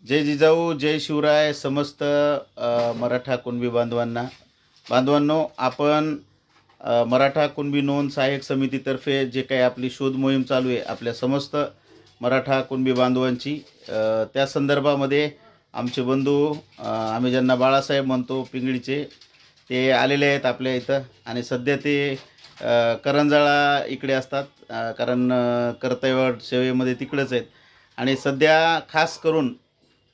जय जिजाऊ जय शिवराय समस्त मराठा कुणबी बांधवांनो, आपण मराठा कुणबी नोंद सहाय्यक समितीतर्फे जे काही आपली शोध मोहीम चालू आहे आपल्या समस्त मराठा कुणबी बांधवांची, त्या संदर्भामध्ये आमचे बंधू आम्ही ज्यांना बाळासाहेब म्हणतो पिंगळीचे, ते आलेले आहेत आपल्या इथं आणि सध्या ते करंजाळा इकडे असतात, कारण कर्तव्य सेवेमध्ये तिकडेच आहेत आणि सध्या खास करून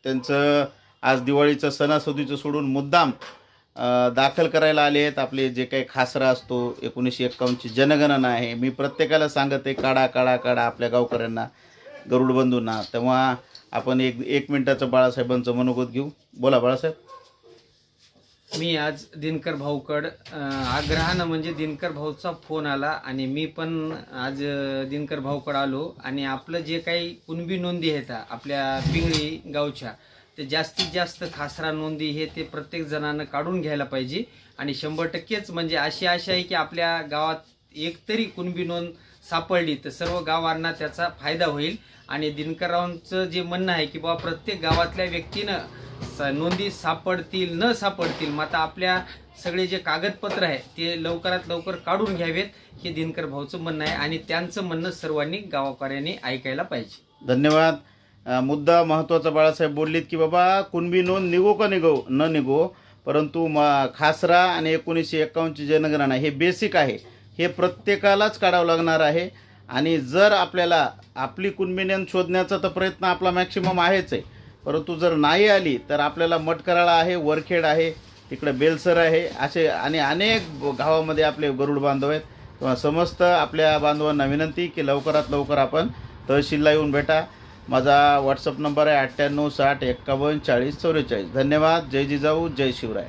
त्यांचं आज दिवाळीचं सणासुदीचं सोडून मुद्दाम दाखल करायला आले आहेत. आपले जे काही खासरा असतो 1951ची जनगणना आहे. मी प्रत्येकाला सांगत आहे काढा काढा काढा आपल्या गावकऱ्यांना, गरुड बंधूंना. तेव्हा आपण एक मिनिटाचं बाळासाहेबांचं मनोगत घेऊ. बोला बाळासाहेब. मी आज दिनकर भाऊकड आग्रहानं म्हणजे दिनकर भाऊचा फोन आला आणि मी पण आज दिनकर भाऊकड आलो आणि आपलं जे काही कुणबी नोंदी आहेत आपल्या पिंगळी गावच्या, ते जास्तीत जास्त खासरा नोंदी हे ते प्रत्येक जणांना काढून घ्यायला पाहिजे आणि 100%च म्हणजे अशी आशा आहे की आपल्या गावात एक तरी कुणबी नोंद सापडली तर सर्व गावांना त्याचा फायदा होईल. आणि दिनकररावांचं जे म्हणणं आहे की बाबा प्रत्येक गावातल्या व्यक्तीनं नोंदी सापडतील न सापडतील मात्र आपल्या सगळे जे कागदपत्र आहे ते लवकरात लवकर काढून घ्यावेत, हे दिनकर भाऊचं म्हणणं आहे आणि त्यांचं म्हणणं सर्वांनी गावकऱ्यांनी ऐकायला पाहिजे. धन्यवाद. मुद्दा महत्त्वाचा बाळासाहेब बोललीत की बाबा कुणबी नोंद निघो का न निघो, परंतु खासरा आणि 1951ची जनगणना हे बेसिक आहे, हे प्रत्येकालाच काढावं लागणार आहे. आणि जर आपल्याला आपली कुणबी नोंद शोधण्याचा तर प्रयत्न आपला मॅक्सिमम आहेच आहे, परंतु जर नाही आली तर आपल्याला मटकराळा आहे, वरखेड आहे, तिकडे बेलसर आहे, असे आणि अनेक गावामध्ये आपले गरुड बांधव आहेत. तेव्हा समस्त आपल्या बांधवांना विनंती की लवकरात लवकर आपण तहसीलला येऊन भेटा. माझा व्हॉट्सअप नंबर आहे 98 60 51 40 44. धन्यवाद. जय जिजाऊ जय शिवराय.